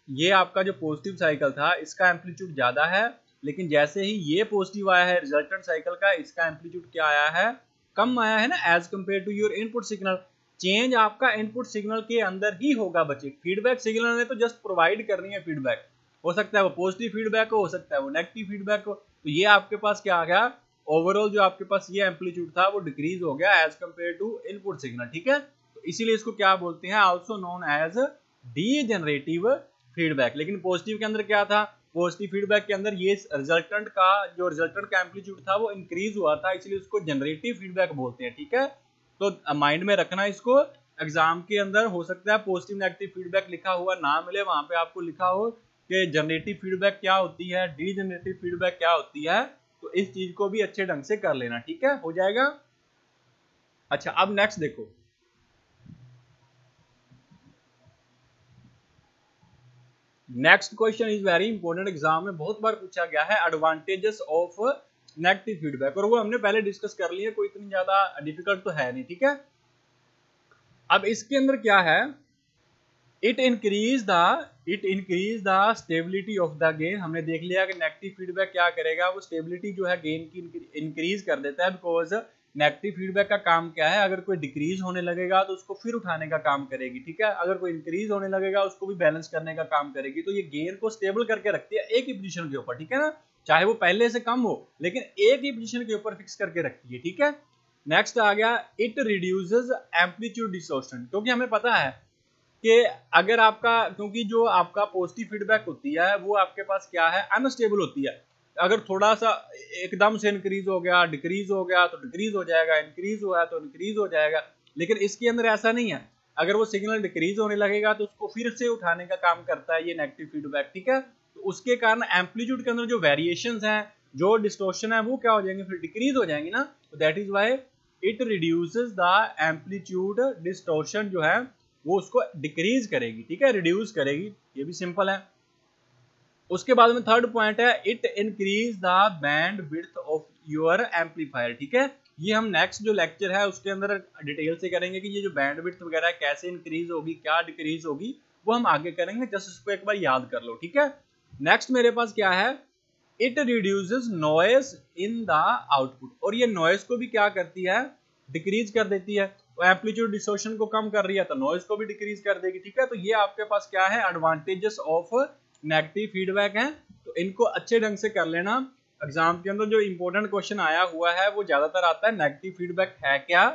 ये आपका जो पॉजिटिव साइकिल था इसका एम्पलीट्यूड ज्यादा है, लेकिन जैसे ही ये पॉजिटिव आया है रिजल्टेंट साइकिल का, इसका एम्पलीट्यूड क्या आया है, कम आया है ना, as compared to your input signal. Change आपका इनपुट सिग्नल के अंदर ही होगा बच्चे। फीडबैक सिग्नल ने तो जस्ट प्रोवाइड करनी है फीडबैक, हो सकता है वो पॉजिटिव फीडबैक हो सकता है वो नेगेटिव फीडबैक हो। तो ये आपके पास क्या आ गया, ओवरऑल जो आपके पास ये एम्पलीट्यूड था वो डिक्रीज हो गया as compared to input signal, ठीक है। तो इसीलिए इसको क्या बोलते हैं, also known as degenerative feedback. लेकिन पॉजिटिव के अंदर क्या था, पॉजिटिव फीडबैक के अंदर ये रिजल्टेंट का एम्पलीट्यूड था वो इंक्रीज हुआ था, इसलिए उसको जनरेटिव फीडबैक बोलते हैं, ठीक है। तो माइंड में रखना इसको, एग्जाम के अंदर हो सकता है पॉजिटिव नेगेटिव फीडबैक लिखा हुआ ना मिले, वहां पे आपको लिखा हो कि जनरेटिव फीडबैक क्या होती है, डीजनरेटिव फीडबैक क्या होती है। तो इस चीज को भी अच्छे ढंग से कर लेना, ठीक है, हो जाएगा। अच्छा, अब नेक्स्ट देखो, next question is very important, exam में बहुत बार पूछा गया है, एडवांटेजेस ऑफ नेगेटिव फीडबैक, और वो हमने पहले डिस्कस कर लिया, कोई इतनी ज्यादा डिफिकल्ट तो है नहीं, ठीक है। अब इसके अंदर क्या है, it increase the stability of the gain. हमने देख लिया कि नेगेटिव फीडबैक क्या करेगा, वो स्टेबिलिटी जो है गेन की इंक्रीज कर देता है। बिकॉज नेगेटिव फीडबैक का काम क्या है, अगर कोई डिक्रीज होने लगेगा तो उसको फिर उठाने का काम करेगी, ठीक है। अगर कोई इंक्रीज होने लगेगा उसको भी बैलेंस करने का काम करेगी। तो ये गेन को स्टेबल करके रखती है एक ही पोजीशन के ऊपर, ठीक है ना, चाहे वो पहले से कम हो लेकिन एक ही पोजीशन के ऊपर फिक्स करके रखती है, ठीक है। नेक्स्ट आ गया, इट रिड्यूसेस एम्पलीट्यूड डिस्टॉर्शन। क्योंकि हमें पता है कि अगर आपका, क्योंकि जो आपका पॉजिटिव फीडबैक होती है वो आपके पास क्या है, अनस्टेबल होती है। अगर थोड़ा सा एकदम से इंक्रीज हो गया, डिक्रीज हो गया तो डिक्रीज हो जाएगा, इंक्रीज हुआ तो इंक्रीज हो जाएगा। लेकिन इसके अंदर ऐसा नहीं है, अगर वो सिग्नल डिक्रीज होने लगेगा तो उसको फिर से उठाने का काम करता है ये नेगेटिव फीडबैक, ठीक है। तो उसके कारण एम्पलीट्यूड के अंदर जो वेरिएशंस हैं, जो डिस्टॉर्शन है, वो क्या हो जाएंगे, फिर डिक्रीज हो जाएंगी ना। तो that is why it reduces the amplitude distortion, जो है वो उसको डिक्रीज करेगी, ठीक है, रिड्यूस करेगी, ये भी सिंपल है। उसके बाद में थर्ड पॉइंट है, it increase the band width of your amplifier, ठीक है। ये हम नेक्स्ट जो लेक्चर है उसके अंदर डिटेल से करेंगे कि ये जो बैंड विड्थ वगैरह कैसे इंक्रीज होगी, क्या डिक्रीज होगी, वो हम आगे करेंगे। जस्ट इसको एक बार याद कर लो, ठीक है। नेक्स्ट मेरे पास क्या है, it reduces noise in the output, और ये नॉइज को भी क्या करती है, डिक्रीज कर देती है। तो एम्पलीट्यूड डिस्टॉर्शन को कम कर रही है तो नॉइज को भी डिक्रीज कर देगी, ठीक है। तो ये आपके पास क्या है, एडवांटेजेस ऑफ नेगेटिव फीडबैक है। तो इनको अच्छे ढंग से कर लेना। एग्जाम के अंदर जो इंपॉर्टेंट क्वेश्चन आया हुआ है वो ज्यादातर आता है नेगेटिव फीडबैक है क्या,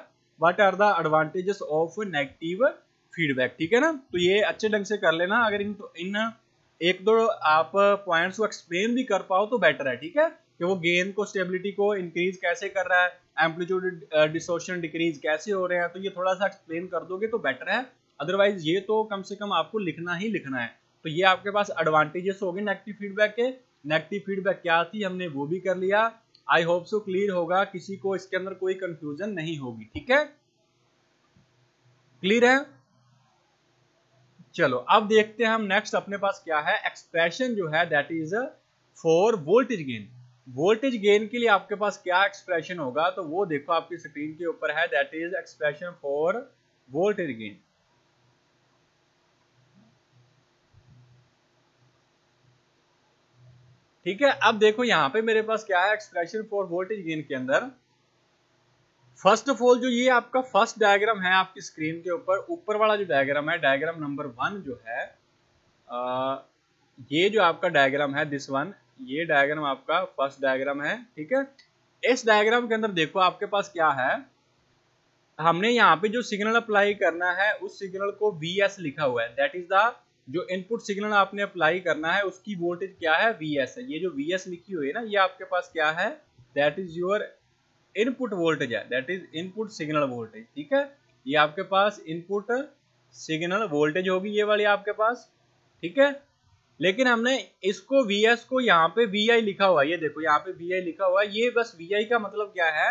what are the advantages of negative feedback, ठीक है ना। तो ये अच्छे ढंग से कर लेना। अगर इन एक दो आप पॉइंट्स को एक्सप्लेन भी कर पाओ तो बेटर है, ठीक है, कि वो गेन को, स्टेबिलिटी को इंक्रीज कैसे कर रहा है, एम्पलीट्यूड डिसटॉर्शन डिक्रीज कैसे हो रहे हैं, तो ये थोड़ा सा एक्सप्लेन कर दोगे तो बेटर है, अदरवाइज ये तो कम से कम आपको लिखना ही लिखना है। तो ये आपके पास एडवांटेजेस हो गए नेगेटिव फीडबैक के। नेगेटिव फीडबैक क्या थी हमने वो भी कर लिया। आई होप सो क्लियर होगा, किसी को इसके अंदर कोई कंफ्यूजन नहीं होगी, ठीक है, क्लियर है। चलो अब देखते हैं हम नेक्स्ट अपने पास क्या है एक्सप्रेशन जो है that is for voltage gain. Voltage gain के लिए आपके पास क्या एक्सप्रेशन होगा, तो वो देखो आपकी स्क्रीन के ऊपर है, that is expression for voltage gain. ठीक है, अब देखो यहां पे मेरे पास क्या है एक्सप्रेशन फॉर वोल्टेज गेन के अंदर। फर्स्ट ऑफ ऑल जो ये आपका फर्स्ट डायग्राम है आपकी स्क्रीन के ऊपर वाला जो डायग्राम है, डायग्राम नंबर 1 जो है, ये जो आपका डायग्राम है दिस वन, ये डायग्राम आपका फर्स्ट डायग्राम है, ठीक है। इस डायग्राम के अंदर देखो आपके पास क्या है, हमने यहाँ पे जो सिग्नल अप्लाई करना है उस सिग्नल को Vs लिखा हुआ है, दैट इज द जो इनपुट सिग्नल आपने अप्लाई करना है उसकी वोल्टेज क्या है Vs है। ये जो Vs लिखी हुई है ना, ये आपके पास क्या है, that is your input voltage है, that is input signal voltage, ठीक है। ये आपके पास इनपुट सिग्नल वोल्टेज होगी ये वाली आपके पास, ठीक है। लेकिन हमने इसको Vs को यहाँ पे Vi लिखा हुआ है, ये देखो यहाँ पे Vi लिखा हुआ है। ये बस Vi का मतलब क्या है,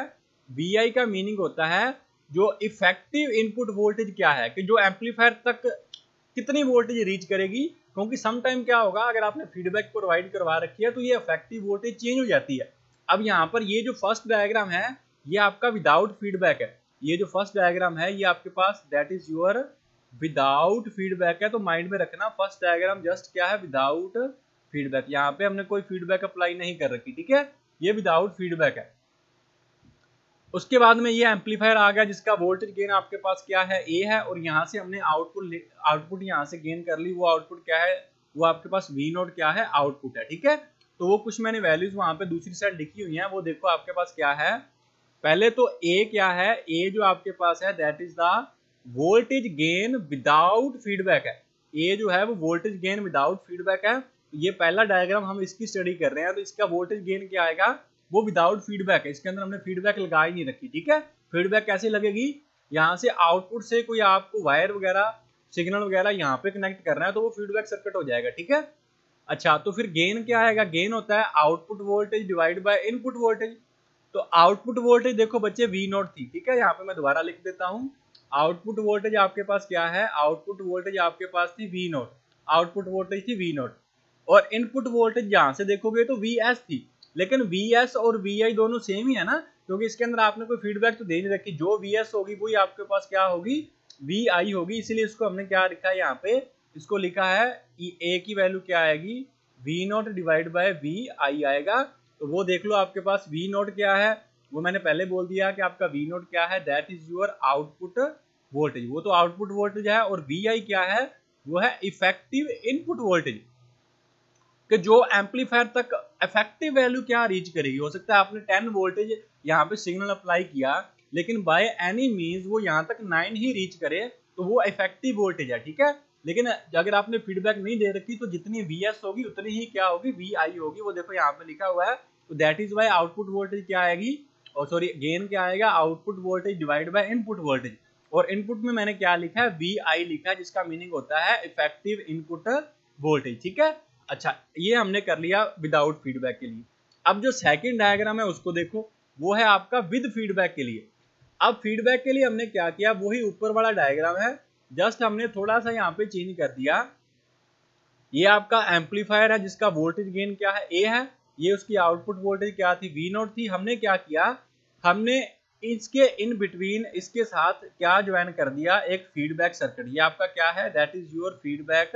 Vi का मीनिंग होता है जो इफेक्टिव इनपुट वोल्टेज क्या है, कि जो एम्पलीफायर तक कितनी वोल्टेज रीच करेगी। क्योंकि सम टाइम क्या होगा, अगर आपने फीडबैक प्रोवाइड करवा रखी है तो ये इफेक्टिव वोल्टेज चेंज हो जाती है। अब यहाँ पर ये जो फर्स्ट डायग्राम है ये आपका विदाउट फीडबैक है, ये जो फर्स्ट डायग्राम है ये आपके पास that is your without feedback है। तो माइंड में रखना फर्स्ट डायग्राम जस्ट क्या है, विदाउट फीडबैक। यहाँ पे हमने कोई फीडबैक अप्लाई नहीं कर रखी, ठीक है, ये विदाउट फीडबैक है। उसके बाद में ये एम्पलीफायर आ गया जिसका वोल्टेज गेन आपके पास क्या है, ए है, और यहाँ से हमने आउटपुट यहाँ से गेन कर ली। वो आउटपुट क्या है, वो आपके पास वी नोट क्या है, आउटपुट है, ठीक है। तो वो कुछ मैंने वैल्यूज वहां पे दूसरी साइड लिखी हुई हैं, वो देखो आपके पास क्या है। पहले तो ए क्या है, ए जो आपके पास है that is the voltage gain without feedback है। ए जो है वो वोल्टेज गेन विदाउट फीडबैक है। ये पहला डायग्राम हम इसकी स्टडी कर रहे हैं, तो इसका वोल्टेज गेन क्या आएगा, वो विदाउट फीडबैक है। इसके अंदर हमने फीडबैक लगा ही नहीं रखी, ठीक है। फीडबैक कैसे लगेगी, यहाँ से आउटपुट से कोई आपको वायर वगैरह सिग्नल वगैरह यहाँ पे कनेक्ट करना है तो वो फीडबैक सर्किट हो जाएगा, ठीक है। अच्छा, तो फिर गेन क्या आएगा, गेन होता है output voltage divide by input voltage. तो आउटपुट वोल्टेज देखो बच्चे वी नोट थी, ठीक है, यहाँ पे मैं दोबारा लिख देता हूँ। आउटपुट वोल्टेज आपके पास क्या है, आउटपुट वोल्टेज आपके पास थी वी नोट, आउटपुट वोल्टेज थी वी नोट, और इनपुट वोल्टेज यहाँ से देखोगे तो Vs थी। लेकिन Vs और Vi दोनों सेम ही है ना, क्योंकि इसके अंदर आपने कोई फीडबैक तो दे नहीं रखी। जो Vs होगी वही आपके पास क्या होगी, Vi होगी। इसीलिए इसको हमने क्या लिखा है यहाँ पे, इसको लिखा है A की वैल्यू क्या आएगी, V note divide bye Vi आएगा। तो वो देख लो आपके पास V नोट क्या है, वो मैंने पहले बोल दिया कि आपका V नोट क्या है, that is your output voltage, वो तो आउटपुट वोल्टेज है। और Vi क्या है, वो है इफेक्टिव इनपुट वोल्टेज, कि जो एम्पलीफायर तक इफेक्टिव वैल्यू क्या रीच करेगी। हो सकता है आपने 10 वोल्टेज यहाँ पे सिग्नल अप्लाई किया, लेकिन बाय एनी मींस वो यहाँ तक 9 ही रीच करे, तो वो इफेक्टिव वोल्टेज है, ठीक है। लेकिन अगर आपने फीडबैक नहीं दे रखी तो जितनी Vs होगी उतनी ही क्या होगी, Vi होगी। वो देखो यहाँ पे लिखा हुआ है। तो that is why output voltage क्या आएगी, और सॉरी गेन क्या आएगा, output voltage divide by input voltage. और इनपुट में मैंने क्या लिखा है, Vi लिखा है, जिसका मीनिंग होता है इफेक्टिव इनपुट वोल्टेज, ठीक है। अच्छा, ये हमने कर लिया विदाउट फीडबैक के लिए। अब जो सेकंड डायग्राम है उसको देखो, वो है आपका विद फीडबैक के लिए। अब फीडबैक के लिए हमने क्या किया, वही ऊपर वाला डायग्राम है, जस्ट हमने थोड़ा सा यहाँ पे चेंज कर दिया। ये आपका एम्पलीफायर है जिसका वोल्टेज गेन क्या है, ए है। ये उसकी आउटपुट वोल्टेज क्या थी, वी नोट थी। हमने क्या किया, हमने इसके इन बिटवीन इसके साथ क्या ज्वाइन कर दिया, एक फीडबैक सर्किट। ये आपका क्या है, दैट इज योर फीडबैक,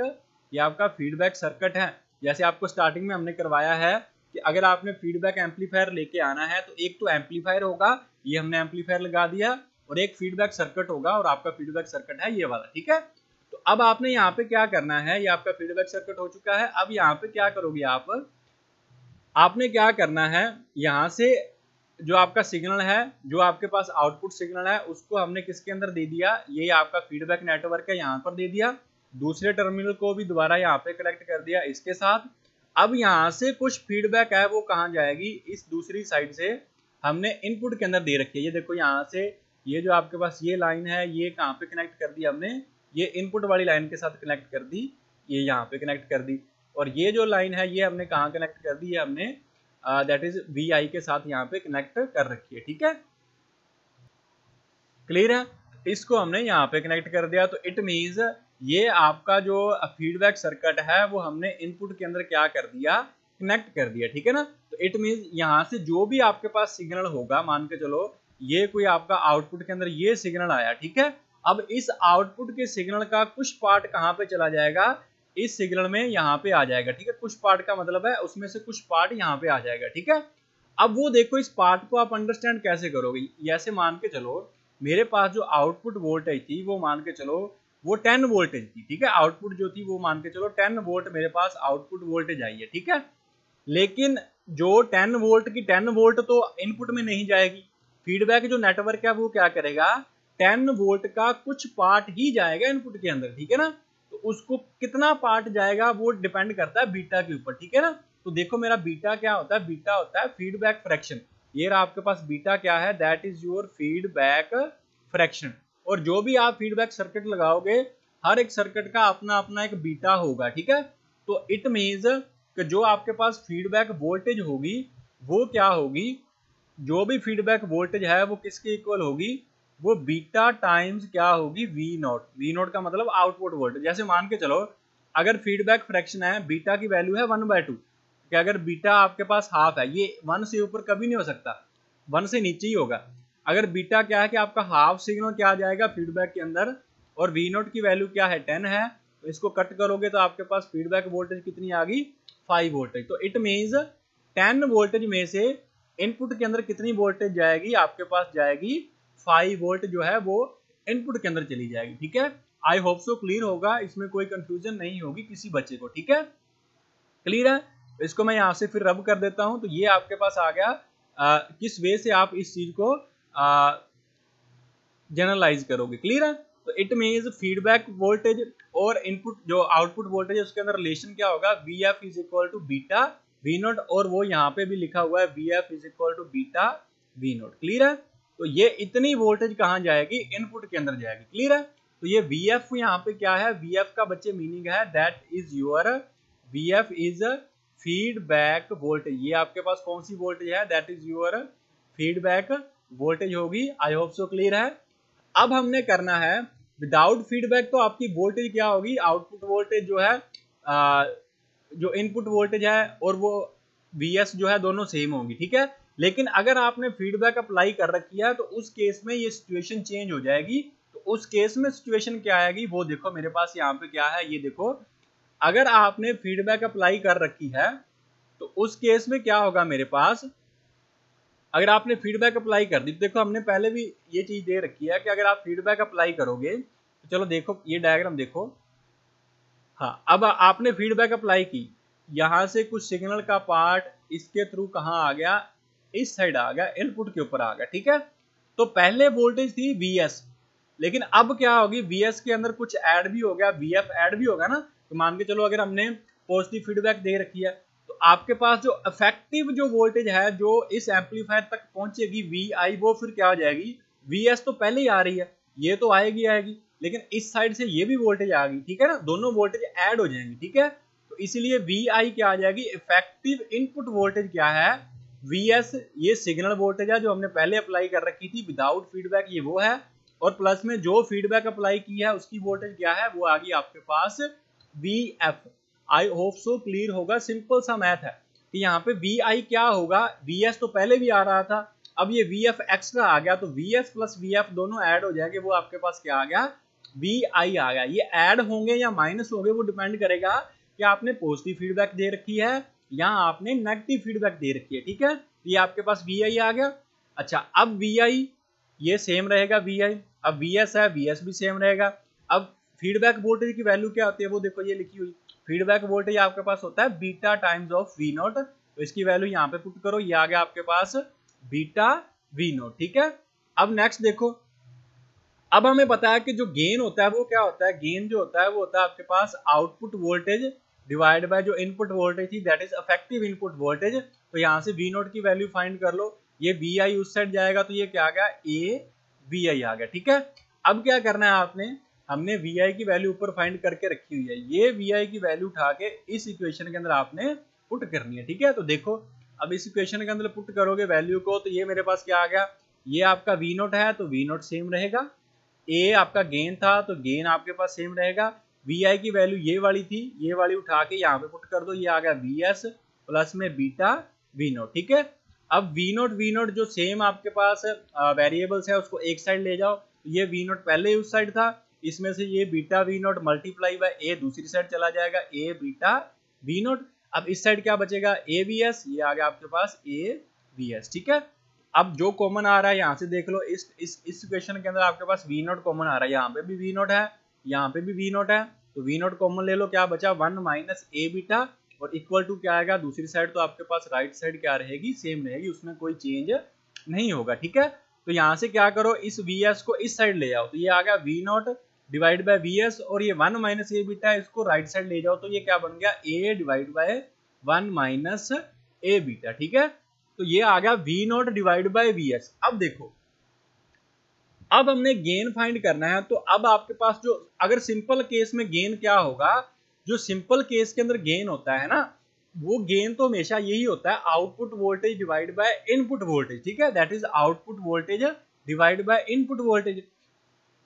ये आपका फीडबैक सर्किट है। जैसे आपको स्टार्टिंग में हमने करवाया है कि अगर आपने फीडबैक एम्पलीफायर लेके आना है तो एक तो एम्पलीफायर होगा, ये हमने एम्पलीफायर लगा दिया, और एक फीडबैक सर्किट होगा, और आपका फीडबैक सर्किट है ये वाला, ठीक है। तो अब आपने यहाँ पे क्या करना है, ये आपका फीडबैक सर्किट हो चुका है। अब यहाँ पे क्या करोगे आपने क्या करना है, यहाँ से जो आपका सिग्नल है, जो आपके पास आउटपुट सिग्नल है, उसको हमने किसके अंदर दे दिया, ये आपका फीडबैक नेटवर्क है, यहाँ पर दे दिया। दूसरे टर्मिनल को भी दोबारा यहाँ पे कनेक्ट कर दिया इसके साथ। अब यहाँ से कुछ फीडबैक है वो कहाँ जाएगी, इस दूसरी साइड से हमने इनपुट के अंदर दे रखी है। ये देखो यहाँ से ये जो आपके पास ये लाइन है ये कहाँ पे कनेक्ट कर दी हमने, ये इनपुट वाली लाइन के साथ कनेक्ट कर दी, ये यहाँ पे कनेक्ट कर दी। और ये जो लाइन है ये हमने कहाँ कनेक्ट कर दी है, हमने दैट इज VI के साथ यहाँ पे कनेक्ट कर रखी है। ठीक है, क्लियर है। इसको हमने यहाँ पे कनेक्ट कर दिया, तो इट मीन्स ये आपका जो फीडबैक सर्किट है वो हमने इनपुट के अंदर क्या कर दिया, कनेक्ट कर दिया। ठीक है ना, तो इट मीन्स यहाँ से जो भी आपके पास सिग्नल होगा, मान के चलो ये कोई आपका आउटपुट के अंदर ये सिग्नल आया, ठीक है, अब इस आउटपुट के सिग्नल का कुछ पार्ट कहाँ पे चला जाएगा, इस सिग्नल में यहाँ पे आ जाएगा। ठीक है, कुछ पार्ट का मतलब है उसमें से कुछ पार्ट यहाँ पे आ जाएगा। ठीक है, अब वो देखो इस पार्ट को आप अंडरस्टैंड कैसे करोगे, ऐसे मान के चलो मेरे पास जो आउटपुट वोल्टेज थी वो मान के चलो वो 10 वोल्टेज थी। ठीक है, आउटपुट जो थी वो मान के चलो 10 वोल्ट मेरे पास आउटपुट वोल्टेज आई है। ठीक है, लेकिन जो 10 वोल्ट की 10 वोल्ट तो इनपुट में नहीं जाएगी, फीडबैक जो नेटवर्क है वो क्या करेगा, 10 वोल्ट का कुछ पार्ट ही जाएगा इनपुट के अंदर। ठीक है ना, तो उसको कितना पार्ट जाएगा वो डिपेंड करता है बीटा के ऊपर। ठीक है ना, तो देखो मेरा बीटा क्या होता है, बीटा होता है फीडबैक फ्रैक्शन। ये रहा आपके पास बीटा क्या है, that is your feedback fraction. और जो भी आप फीडबैक सर्किट लगाओगे हर एक सर्किट का अपना अपना एक बीटा होगा। ठीक है, तो इट मीन्स कि जो आपके पास फीडबैक वोल्टेज होगी वो क्या होगी, जो भी फीडबैक वोल्टेज है वो किसके इक्वल होगी, वो बीटा टाइम्स क्या होगी, वी नॉट। वी नॉट का मतलब आउटपुट वोल्टेज। जैसे मान के चलो अगर फीडबैक फ्रैक्शन है, बीटा की वैल्यू है 1/2, कि अगर बीटा आपके पास हाफ है, ये 1 से ऊपर कभी नहीं हो सकता, 1 से नीचे ही होगा। अगर बीटा क्या है कि आपका हाफ सिग्नल क्या आ जाएगा फीडबैक के अंदर, और वी नॉट की वैल्यू क्या है 10 है, तो इसको कट करोगे तो आपके पास फीडबैक वोल्टेज कितनी आ गई, 5 वोल्टेज। तो इट मीन्स 10 वोल्टेज में से इनपुट के अंदर कितनी वोल्टेज जाएगी, आपके पास जाएगी 5 वोल्ट जो है वो इनपुट के अंदर चली जाएगी। ठीक है, आई होप सो क्लियर होगा, इसमें कोई कंफ्यूजन नहीं होगी किसी बच्चे को। ठीक है, क्लियर है। तो इसको मैं यहाँ से फिर रब कर देता हूँ, तो ये आपके पास आ गया किस वे से आप इस चीज को जनरलाइज करोगे। क्लियर है, तो इट मीन्स फीडबैक वोल्टेज और इनपुट जो आउटपुट वोल्टेज है उसके अंदर रिलेशन क्या होगा, VF is equal to beta V naught, और वो यहाँ पे भी लिखा हुआ है VF is equal to beta V naught. Clear है, तो ये इतनी वोल्टेज कहाँ जाएगी, इनपुट के अंदर जाएगी। क्लियर है, तो ये VF यहाँ पे क्या है, VF का बच्चे मीनिंग है that is your VF is feedback voltage. ये आपके पास कौन सी वोल्टेज है, that is your feedback voltage होगी। आई होप सो क्लियर है। अब हमने करना है विदाउट फीडबैक, तो आपकी वोल्टेज क्या होगी, आउटपुट वोल्टेज जो है जो इनपुट वोल्टेज है और वो VS जो है दोनों सेम होंगी। ठीक है, लेकिन अगर आपने फीडबैक अप्लाई कर रखी है तो उस केस में ये सिचुएशन चेंज हो जाएगी। तो उस केस में सिचुएशन क्या आएगी वो देखो मेरे पास यहाँ पे क्या है, ये देखो अगर आपने फीडबैक अप्लाई कर रखी है तो उस केस में क्या होगा मेरे पास, अगर आपने फीडबैक अप्लाई कर दी, देखो हमने पहले भी ये चीज दे रखी है कि अगर आप फीडबैक अप्लाई करोगे तो चलो देखो ये डायग्राम देखो, हाँ अब आपने फीडबैक अप्लाई की, यहाँ से कुछ सिग्नल का पार्ट इसके थ्रू कहाँ आ गया, इस साइड आ गया, इनपुट के ऊपर आ गया। ठीक है, तो पहले वोल्टेज थी VS, लेकिन अब क्या होगी, VS के अंदर कुछ ऐड भी हो गया, VF ऐड भी होगा ना। तो मान के चलो अगर हमने पॉजिटिव फीडबैक दे रखी है तो आपके पास जो इफेक्टिव जो वोल्टेज है जो इस एम्पलीफायर तक पहुंचेगी VI, वो फिर क्या हो जाएगी, VS तो पहले ही आ रही है, ये तो आएगी आएगी, लेकिन इस साइड से ये भी वोल्टेज आ गई। ठीक है ना, दोनों वोल्टेज ऐड हो जाएंगे। ठीक है, तो इसलिए VI क्या आ जाएगी, इफेक्टिव इनपुट वोल्टेज क्या है, VS ये सिग्नल वोल्टेज है जो हमने पहले अप्लाई कर रखी थी विदाउट फीडबैक, ये वो है, और प्लस में जो फीडबैक अप्लाई की है उसकी वोल्टेज क्या है, वो आ गई आपके पास VF। I hope so clear होगा, सिंपल सा मैथ है कि यहाँ पे VI क्या होगा, VS तो पहले भी आ रहा था, अब ये VF एक्स्ट्रा आ गया, तो VS प्लस VF दोनों ऐड हो जाएंगे, वो आपके पास क्या आ गया, VI आ गया। ये ऐड होंगे या माइनस होंगे वो डिपेंड करेगा कि आपने पॉजिटिव फीडबैक दे रखी है या आपने नेगेटिव फीडबैक दे रखी है। ठीक है, ये आपके पास VI आ गया। अच्छा, अब VI ये सेम रहेगा VI, अब VS है VS भी सेम रहेगा। अब फीडबैक वोल्टेज की वैल्यू क्या होती है वो देखो ये लिखी हुई, फीडबैक वोल्टेज आपके पास होता है beta times of V not, तो इसकी वैल्यू यहाँ पे पुट करो, ये आ गया आपके पास बीटा V नॉट। ठीक है, अब नेक्स्ट देखो, अब हमें पता है कि जो गेन होता है वो क्या होता है, गेन जो होता है वो होता है आपके पास आउटपुट वोल्टेज डिवाइड बाय जो इनपुट वोल्टेज थी, that is effective input voltage. तो यहाँ से V नॉट की वैल्यू फाइंड कर लो, ये वी आई उस साइड जाएगा तो ये क्या आ गया, ए वी आई आ गया। ठीक है, अब क्या करना है आपने, हमने वी आई की वैल्यू ऊपर फाइंड करके रखी हुई है, ये वी आई की वैल्यू उठा के इस इक्वेशन के अंदर आपने पुट करनी है। ठीक है, तो देखो अब इस इक्वेशन के अंदर पुट करोगे वैल्यू को, तो ये मेरे पास क्या आ गया, ये आपका वी नोट है तो वी नोट सेम रहेगा, ए आपका गेन था तो गेन आपके पास सेम रहेगा, वी आई की वैल्यू ये वाली थी, ये वाली उठा के यहाँ पे पुट कर दो, ये आ गया वी एस प्लस में बीटा वी नोट। ठीक है, अब वी नोट जो सेम आपके पास वेरिएबल्स है उसको एक साइड ले जाओ, ये वी नोट पहले उस साइड था, इसमें से ये beta V naught multiply by A दूसरी साइड चला जाएगा, ए बीटा वी नोट। अब इस साइड क्या बचेगा, ए वी एस, ये आ गया आपके पास ए वी एस। ठीक है, अब जो कॉमन आ रहा है यहाँ से देख लो, इस इक्वेशन के अंदर आपके पास वी नोट कॉमन आ रहा है, यहाँ पे भी वी नोट है, यहाँ पे भी वी नोट है, तो वी नोट कॉमन ले लो, क्या बचा 1 माइनस ए बीटा, और इक्वल टू क्या आएगा, दूसरी साइड तो आपके पास राइट साइड क्या रहेगी, सेम रहेगी, उसमें कोई चेंज नहीं होगा। ठीक है, तो यहाँ से क्या करो, इस वी एस को इस साइड ले आओ, तो ये आ गया V naught divide by V S, और ये 1 माइनस ए बीटा इसको राइट साइड ले जाओ, तो ये क्या बन गया, A divide by 1 minus A beta. ठीक है, तो ये आ गया V naught divide by V S. अब देखो, अब हमने गेन फाइंड करना है, तो अब आपके पास जो, अगर सिंपल केस में गेन क्या होगा, जो सिंपल केस के अंदर गेन होता है ना, वो गेन तो हमेशा यही होता है, output voltage divide by input voltage. ठीक है, that is output voltage divide by input voltage.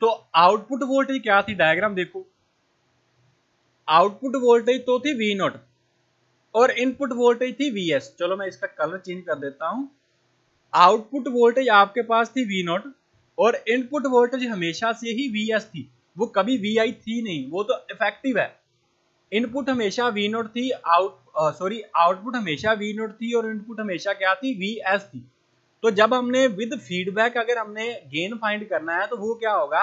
तो आउटपुट वोल्टेज क्या थी, डायग्राम देखो, आउटपुट वोल्टेज तो थी वी नोट और इनपुट वोल्टेज थी वी एस। चलो मैं इसका कलर चेंज कर देता हूं, आउटपुट वोल्टेज आपके पास थी वी नोट और इनपुट वोल्टेज हमेशा से ही वी एस थी, वो कभी वी आई थी नहीं, वो तो इफेक्टिव है। इनपुट हमेशा वी नोट थी, आउटपुट हमेशा वी नोट थी और इनपुट हमेशा क्या थी, वी एस थी। तो जब हमने विद फीडबैक अगर हमने गेन फाइंड करना है, तो वो क्या होगा,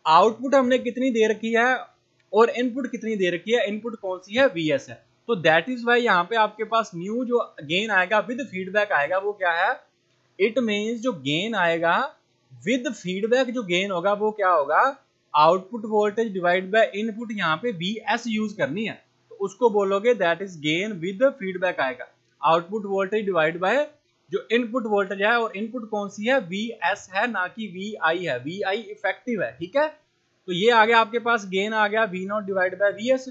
आउटपुट हमने कितनी दे रखी है और इनपुट कितनी दे रखी है, इनपुट कौन सी है, वी एस है। तो दैट इज वाई यहाँ पे आपके पास न्यू जो गेन आएगा विद फीडबैक आएगा, वो क्या है, इट मीन्स जो गेन आएगा विद फीडबैक, जो गेन होगा वो क्या होगा, output voltage divide by input, यहाँ पे वी एस यूज करनी है, तो उसको बोलोगे that is gain with feedback आएगा, आउटपुट वोल्टेज डिवाइड बाय जो इनपुट वोल्टेज है, और इनपुट कौन सी है, वी एस है, ना कि वी आई है, वी आई इफेक्टिव है। ठीक है, तो ये आ गया आपके पास गेन आ गया V naught divide by V S.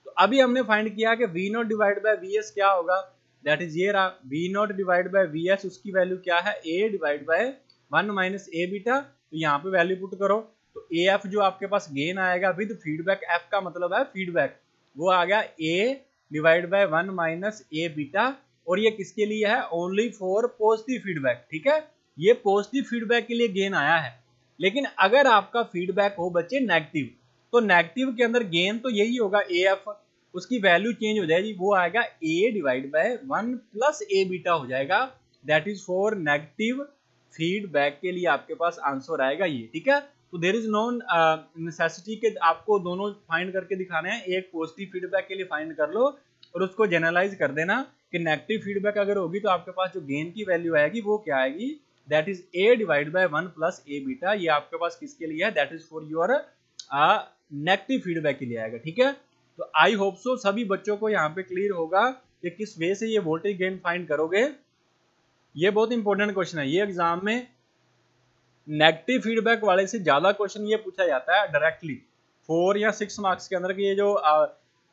तो अभी हमने फाइंड किया कि V naught divide by V S क्या होगा, दैट इज ये रहा, V naught divide by V S, उसकी वैल्यू क्या है, A divide by 1 minus A beta. तो यहाँ पे वैल्यू पुट करो, तो ए एफ जो आपके पास गेन आएगा विद फीडबैक, एफ का मतलब है फीडबैक, वो आ गया A divide by 1 minus A beta, और ये किसके लिए है, ओनली फॉर पॉजिटिव फीडबैक। ठीक है, ये पॉजिटिव फीडबैक के लिए गेन आया है, लेकिन अगर आपका फीडबैक हो बच्चे नेगेटिव, तो नेगेटिव के अंदर गेन तो यही होगा ए एफ, उसकी वैल्यू चेंज हो जाएगी, वो आएगा A divide by 1 plus A beta हो जाएगा, that is for negative feedback के लिए आपके पास आंसर आएगा ये। ठीक है, तो देयर इज नो नेसेसिटी के आपको दोनों फाइंड करके दिखाने हैं, एक पॉजिटिव फीडबैक के लिए फाइंड कर लो और उसको जनरलाइज कर देना कि नेगेटिव फीडबैक अगर होगी तो आपके पास जो गेन की वैल्यू आएगी वो क्या आएगी, that is a divide by 1 plus A beta. ये आपके पास किसके लिए है, that is for your negative feedback के लिए आएगा। ठीक है, तो आई होप सो सभी बच्चों को यहाँ पे क्लियर होगा कि किस वे से ये वोल्टेज गेन फाइंड करोगे। ये बहुत इंपॉर्टेंट क्वेश्चन है, ये एग्जाम में नेगेटिव फीडबैक वाले से ज्यादा क्वेश्चन ये पूछा जाता है डायरेक्टली 4 या 6 मार्क्स के अंदर कि ये जो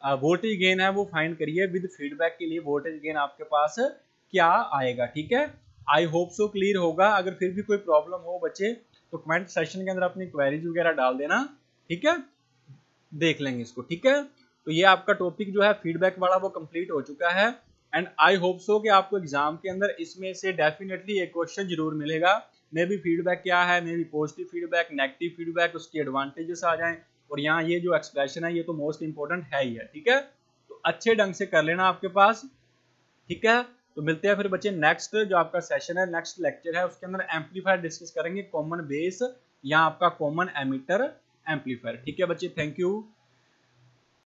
वोल्टेज गेन है वो फाइंड करिए विद फीडबैक के लिए, वोल्टेज गेन आपके पास क्या आएगा। ठीक है, आई होप सो क्लियर होगा। अगर फिर भी कोई प्रॉब्लम हो बच्चे तो कमेंट सेक्शन के अंदर अपनी क्वेरीज वगैरह डाल देना। ठीक है, देख लेंगे इसको। ठीक है, तो ये आपका टॉपिक जो है फीडबैक वाला वो कंप्लीट हो चुका है, एंड आई होप सो कि आपको एग्जाम के अंदर इसमें से डेफिनेटली एक क्वेश्चन जरूर मिलेगा, मे बी फीडबैक क्या है, may be positive feedback, negative feedback, उसके एडवांटेजेस आ जाएं, और यहाँ ये जो एक्सप्रेशन है ये तो मोस्ट इंपॉर्टेंट है ही है। ठीक है, तो अच्छे ढंग से कर लेना आपके पास। ठीक है, तो मिलते हैं फिर बच्चे नेक्स्ट जो आपका सेशन है, नेक्स्ट लेक्चर है, उसके अंदर एम्पलीफायर डिस्कस करेंगे, कॉमन बेस या आपका कॉमन एमिटर एम्पलीफायर। ठीक है बच्चे, थैंक यू।